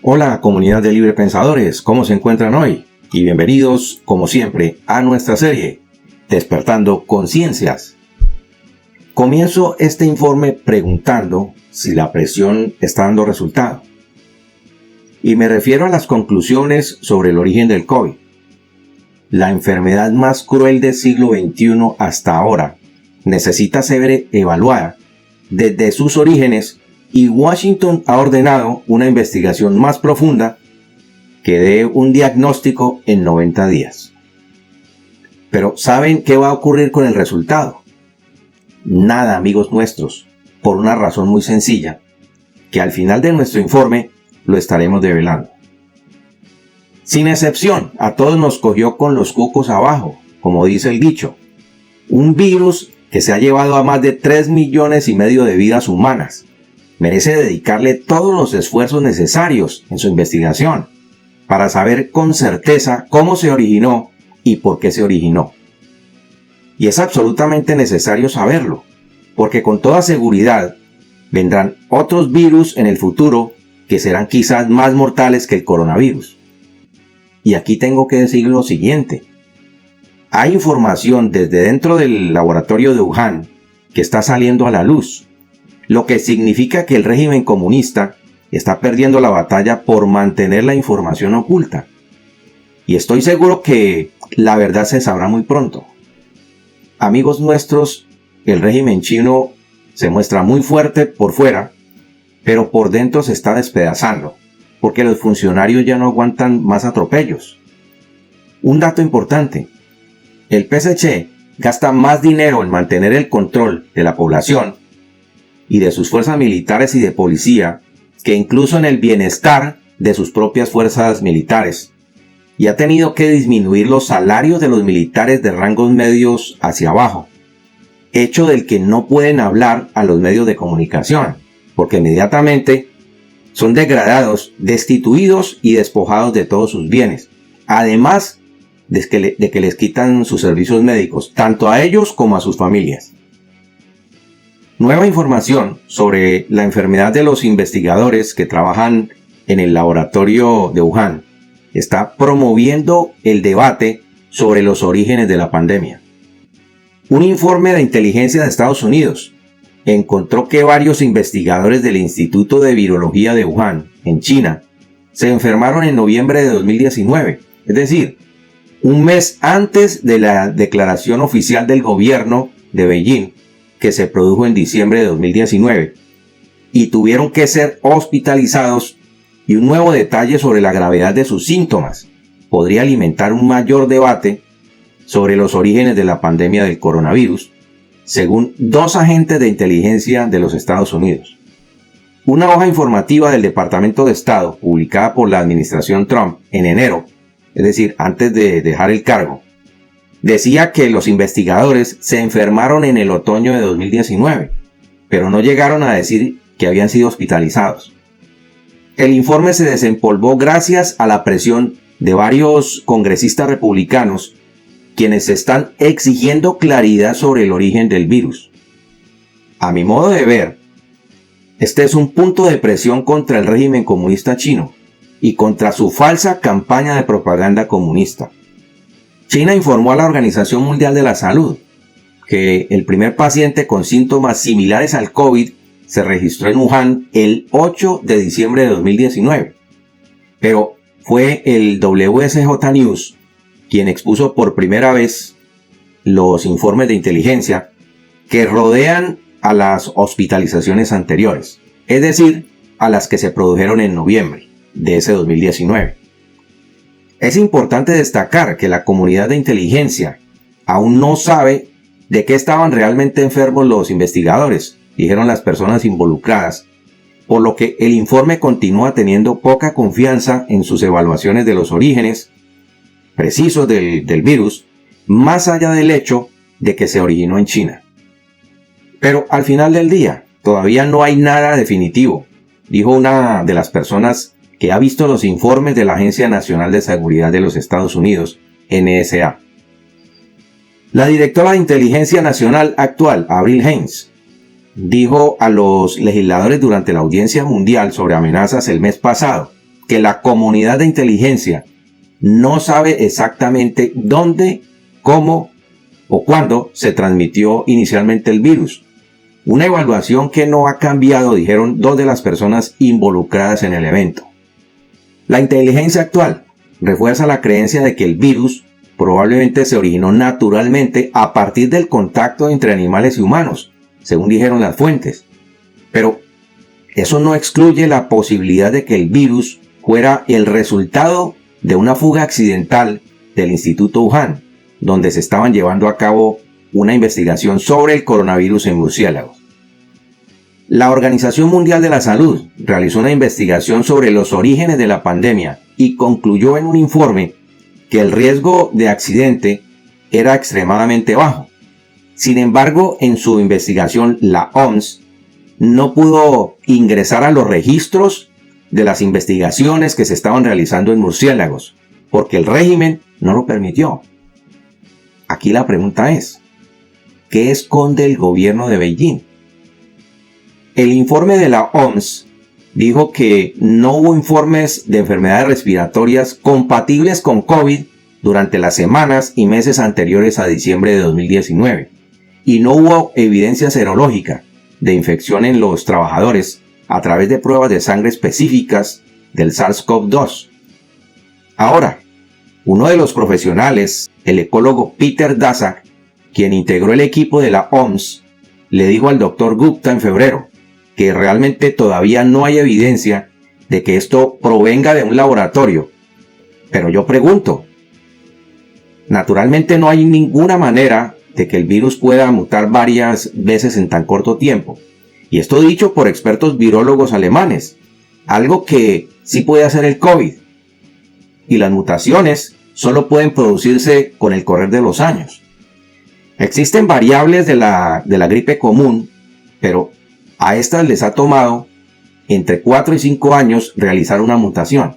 Hola comunidad de libre pensadores, ¿cómo se encuentran hoy? Y bienvenidos, como siempre, a nuestra serie, Despertando Conciencias. Comienzo este informe preguntando si la presión está dando resultado. Y me refiero a las conclusiones sobre el origen del COVID. La enfermedad más cruel del siglo XXI hasta ahora necesita ser evaluada desde sus orígenes y Washington ha ordenado una investigación más profunda que dé un diagnóstico en 90 días. Pero ¿saben qué va a ocurrir con el resultado? Nada, amigos nuestros, por una razón muy sencilla, que al final de nuestro informe lo estaremos develando. Sin excepción, a todos nos cogió con los cucos abajo, como dice el dicho. Un virus que se ha llevado a más de 3,5 millones de vidas humanas. Merece dedicarle todos los esfuerzos necesarios en su investigación para saber con certeza cómo se originó y por qué se originó. Y es absolutamente necesario saberlo, porque con toda seguridad vendrán otros virus en el futuro que serán quizás más mortales que el coronavirus. Y aquí tengo que decir lo siguiente. Hay información desde dentro del laboratorio de Wuhan que está saliendo a la luz, lo que significa que el régimen comunista está perdiendo la batalla por mantener la información oculta. Y estoy seguro que la verdad se sabrá muy pronto. Amigos nuestros, el régimen chino se muestra muy fuerte por fuera, pero por dentro se está despedazando, porque los funcionarios ya no aguantan más atropellos. Un dato importante, el PSC gasta más dinero en mantener el control de la población y de sus fuerzas militares y de policía, que incluso en el bienestar de sus propias fuerzas militares, y ha tenido que disminuir los salarios de los militares de rangos medios hacia abajo, hecho del que no pueden hablar a los medios de comunicación, porque inmediatamente son degradados, destituidos y despojados de todos sus bienes, además de que les quitan sus servicios médicos, tanto a ellos como a sus familias. Nueva información sobre la enfermedad de los investigadores que trabajan en el laboratorio de Wuhan está promoviendo el debate sobre los orígenes de la pandemia. Un informe de inteligencia de Estados Unidos encontró que varios investigadores del Instituto de Virología de Wuhan, en China, se enfermaron en noviembre de 2019, es decir, un mes antes de la declaración oficial del gobierno de Beijing, que se produjo en diciembre de 2019, y tuvieron que ser hospitalizados, y un nuevo detalle sobre la gravedad de sus síntomas podría alimentar un mayor debate sobre los orígenes de la pandemia del coronavirus, según 2 agentes de inteligencia de los Estados Unidos. Una hoja informativa del Departamento de Estado, publicada por la administración Trump en enero, es decir, antes de dejar el cargo, decía que los investigadores se enfermaron en el otoño de 2019, pero no llegaron a decir que habían sido hospitalizados. El informe se desempolvó gracias a la presión de varios congresistas republicanos, quienes están exigiendo claridad sobre el origen del virus. A mi modo de ver, este es un punto de presión contra el régimen comunista chino y contra su falsa campaña de propaganda comunista. China informó a la Organización Mundial de la Salud que el primer paciente con síntomas similares al COVID se registró en Wuhan el 8 de diciembre de 2019. Pero fue el WSJ News quien expuso por primera vez los informes de inteligencia que rodean a las hospitalizaciones anteriores, es decir, a las que se produjeron en noviembre de ese 2019. Es importante destacar que la comunidad de inteligencia aún no sabe de qué estaban realmente enfermos los investigadores, dijeron las personas involucradas, por lo que el informe continúa teniendo poca confianza en sus evaluaciones de los orígenes precisos del virus, más allá del hecho de que se originó en China. Pero al final del día, todavía no hay nada definitivo, dijo una de las personas que ha visto los informes de la Agencia Nacional de Seguridad de los Estados Unidos, NSA. La directora de Inteligencia Nacional actual, Avril Haines, dijo a los legisladores durante la audiencia mundial sobre amenazas el mes pasado que la comunidad de inteligencia no sabe exactamente dónde, cómo o cuándo se transmitió inicialmente el virus. Una evaluación que no ha cambiado, dijeron dos de las personas involucradas en el evento. La inteligencia actual refuerza la creencia de que el virus probablemente se originó naturalmente a partir del contacto entre animales y humanos, según dijeron las fuentes. Pero eso no excluye la posibilidad de que el virus fuera el resultado de una fuga accidental del Instituto Wuhan, donde se estaban llevando a cabo una investigación sobre el coronavirus en murciélagos. La Organización Mundial de la Salud realizó una investigación sobre los orígenes de la pandemia y concluyó en un informe que el riesgo de accidente era extremadamente bajo. Sin embargo, en su investigación, la OMS no pudo ingresar a los registros de las investigaciones que se estaban realizando en murciélagos, porque el régimen no lo permitió. Aquí la pregunta es, ¿qué esconde el gobierno de Beijing? El informe de la OMS dijo que no hubo informes de enfermedades respiratorias compatibles con COVID durante las semanas y meses anteriores a diciembre de 2019, y no hubo evidencia serológica de infección en los trabajadores a través de pruebas de sangre específicas del SARS-CoV-2. Ahora, uno de los profesionales, el ecólogo Peter Daszak, quien integró el equipo de la OMS, le dijo al Dr. Gupta en febrero que realmente todavía no hay evidencia de que esto provenga de un laboratorio. Pero yo pregunto, naturalmente no hay ninguna manera de que el virus pueda mutar varias veces en tan corto tiempo. Y esto dicho por expertos virólogos alemanes, algo que sí puede hacer el COVID. Y las mutaciones solo pueden producirse con el correr de los años. Existen variables de la gripe común, pero a estas les ha tomado entre 4 y 5 años realizar una mutación.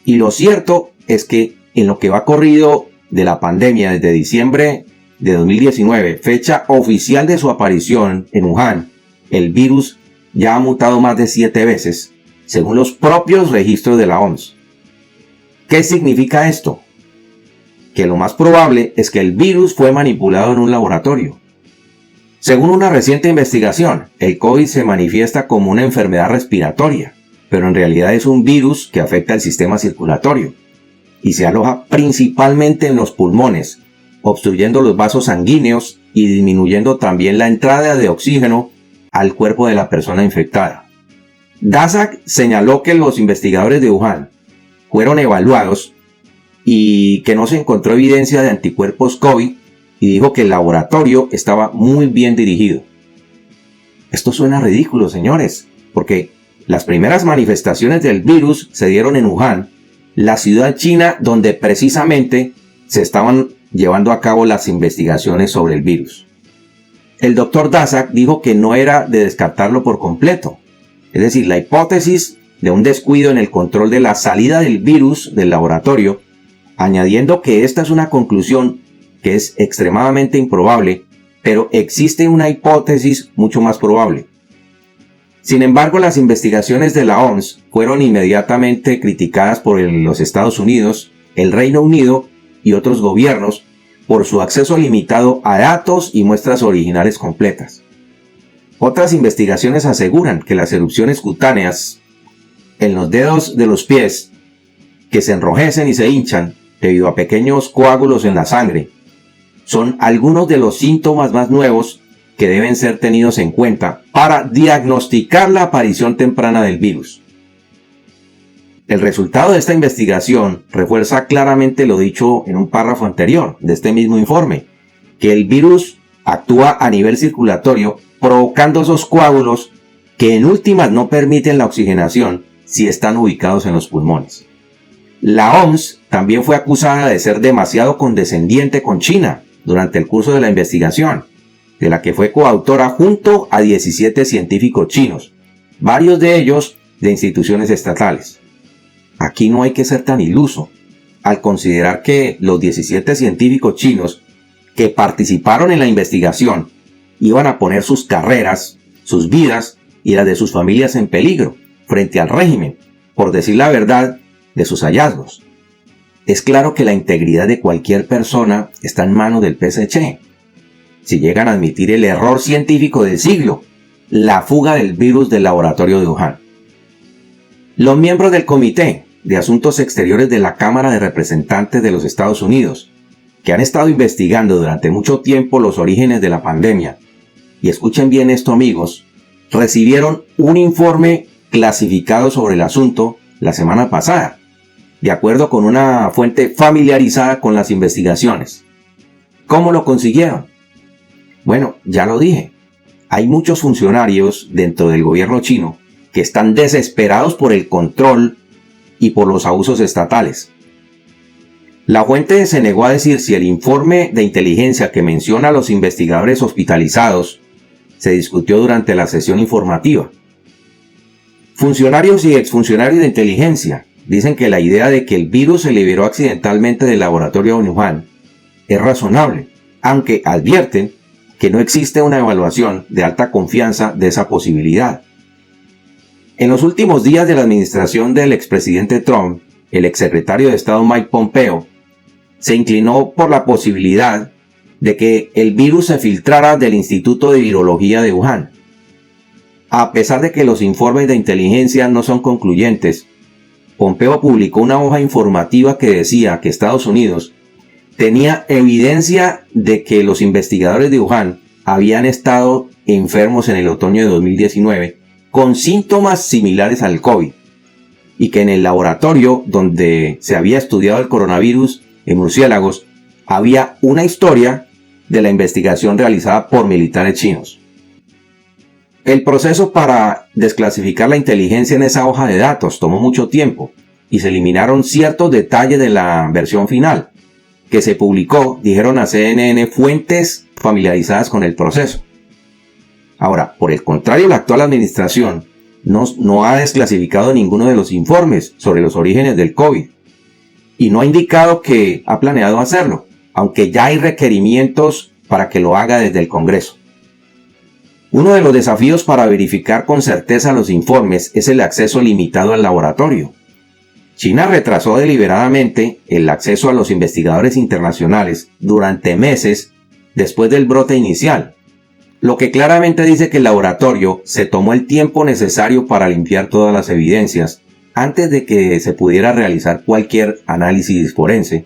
Y lo cierto es que en lo que va corrido de la pandemia desde diciembre de 2019, fecha oficial de su aparición en Wuhan, el virus ya ha mutado más de 7 veces, según los propios registros de la OMS. ¿Qué significa esto? Que lo más probable es que el virus fue manipulado en un laboratorio. Según una reciente investigación, el COVID se manifiesta como una enfermedad respiratoria, pero en realidad es un virus que afecta el sistema circulatorio y se aloja principalmente en los pulmones, obstruyendo los vasos sanguíneos y disminuyendo también la entrada de oxígeno al cuerpo de la persona infectada. Daszak señaló que los investigadores de Wuhan fueron evaluados y que no se encontró evidencia de anticuerpos COVID, y dijo que el laboratorio estaba muy bien dirigido. Esto suena ridículo, señores, porque las primeras manifestaciones del virus se dieron en Wuhan, la ciudad china donde precisamente se estaban llevando a cabo las investigaciones sobre el virus. El doctor Daszak dijo que no era de descartarlo por completo, es decir, la hipótesis de un descuido en el control de la salida del virus del laboratorio, añadiendo que esta es una conclusión que es extremadamente improbable, pero existe una hipótesis mucho más probable. Sin embargo, las investigaciones de la OMS fueron inmediatamente criticadas por los Estados Unidos, el Reino Unido y otros gobiernos por su acceso limitado a datos y muestras originales completas. Otras investigaciones aseguran que las erupciones cutáneas en los dedos de los pies, que se enrojecen y se hinchan debido a pequeños coágulos en la sangre, son algunos de los síntomas más nuevos que deben ser tenidos en cuenta para diagnosticar la aparición temprana del virus. El resultado de esta investigación refuerza claramente lo dicho en un párrafo anterior de este mismo informe, que el virus actúa a nivel circulatorio provocando esos coágulos que en últimas no permiten la oxigenación si están ubicados en los pulmones. La OMS también fue acusada de ser demasiado condescendiente con China durante el curso de la investigación, de la que fue coautora junto a 17 científicos chinos, varios de ellos de instituciones estatales. Aquí no hay que ser tan iluso al considerar que los 17 científicos chinos que participaron en la investigación iban a poner sus carreras, sus vidas y las de sus familias en peligro frente al régimen, por decir la verdad, de sus hallazgos. Es claro que la integridad de cualquier persona está en manos del PSC. Si llegan a admitir el error científico del siglo, la fuga del virus del laboratorio de Wuhan. Los miembros del Comité de Asuntos Exteriores de la Cámara de Representantes de los Estados Unidos, que han estado investigando durante mucho tiempo los orígenes de la pandemia, y escuchen bien esto amigos, recibieron un informe clasificado sobre el asunto la semana pasada, de acuerdo con una fuente familiarizada con las investigaciones. ¿Cómo lo consiguieron? Bueno, ya lo dije, hay muchos funcionarios dentro del gobierno chino que están desesperados por el control y por los abusos estatales. La fuente se negó a decir si el informe de inteligencia que menciona a los investigadores hospitalizados se discutió durante la sesión informativa. Funcionarios y exfuncionarios de inteligencia dicen que la idea de que el virus se liberó accidentalmente del laboratorio de Wuhan es razonable, aunque advierten que no existe una evaluación de alta confianza de esa posibilidad. En los últimos días de la administración del expresidente Trump, el exsecretario de Estado Mike Pompeo se inclinó por la posibilidad de que el virus se filtrara del Instituto de Virología de Wuhan. A pesar de que los informes de inteligencia no son concluyentes, Pompeo publicó una hoja informativa que decía que Estados Unidos tenía evidencia de que los investigadores de Wuhan habían estado enfermos en el otoño de 2019 con síntomas similares al COVID y que en el laboratorio donde se había estudiado el coronavirus en murciélagos había una historia de la investigación realizada por militares chinos. El proceso para desclasificar la inteligencia en esa hoja de datos tomó mucho tiempo y se eliminaron ciertos detalles de la versión final que se publicó, dijeron a CNN fuentes familiarizadas con el proceso. Ahora, por el contrario, la actual administración no ha desclasificado ninguno de los informes sobre los orígenes del COVID y no ha indicado que ha planeado hacerlo, aunque ya hay requerimientos para que lo haga desde el Congreso. Uno de los desafíos para verificar con certeza los informes es el acceso limitado al laboratorio. China retrasó deliberadamente el acceso a los investigadores internacionales durante meses después del brote inicial, lo que claramente dice que el laboratorio se tomó el tiempo necesario para limpiar todas las evidencias antes de que se pudiera realizar cualquier análisis forense.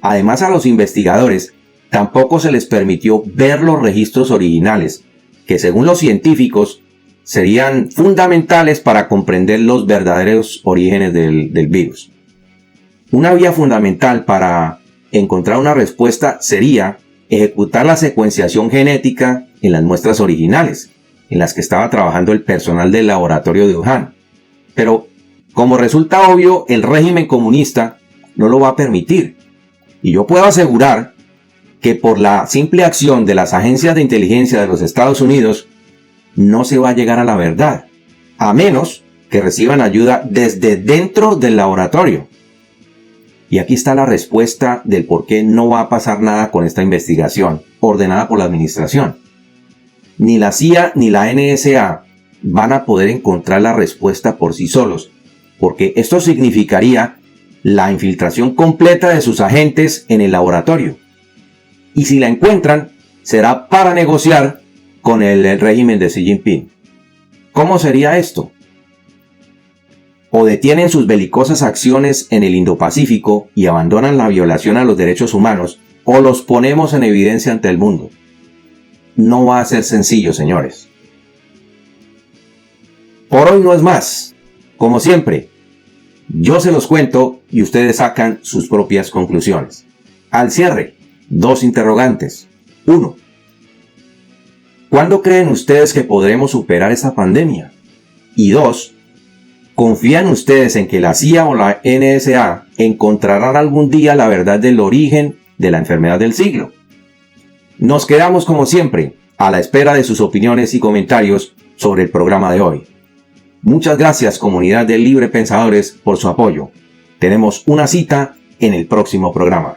Además, a los investigadores tampoco se les permitió ver los registros originales, que según los científicos serían fundamentales para comprender los verdaderos orígenes del virus. Una vía fundamental para encontrar una respuesta sería ejecutar la secuenciación genética en las muestras originales, en las que estaba trabajando el personal del laboratorio de Wuhan. Pero, como resulta obvio, el régimen comunista no lo va a permitir. Y yo puedo asegurar que por la simple acción de las agencias de inteligencia de los Estados Unidos, no se va a llegar a la verdad, a menos que reciban ayuda desde dentro del laboratorio. Y aquí está la respuesta del por qué no va a pasar nada con esta investigación ordenada por la administración. Ni la CIA ni la NSA van a poder encontrar la respuesta por sí solos, porque esto significaría la infiltración completa de sus agentes en el laboratorio. Y si la encuentran, será para negociar con el régimen de Xi Jinping. ¿Cómo sería esto? O detienen sus belicosas acciones en el Indo-Pacífico y abandonan la violación a los derechos humanos, o los ponemos en evidencia ante el mundo. No va a ser sencillo, señores. Por hoy no es más. Como siempre, yo se los cuento y ustedes sacan sus propias conclusiones. Al cierre, 2 interrogantes. 1. ¿Cuándo creen ustedes que podremos superar esta pandemia? Y 2. ¿Confían ustedes en que la CIA o la NSA encontrarán algún día la verdad del origen de la enfermedad del siglo? Nos quedamos como siempre a la espera de sus opiniones y comentarios sobre el programa de hoy. Muchas gracias, comunidad de Libre Pensadores, por su apoyo. Tenemos una cita en el próximo programa.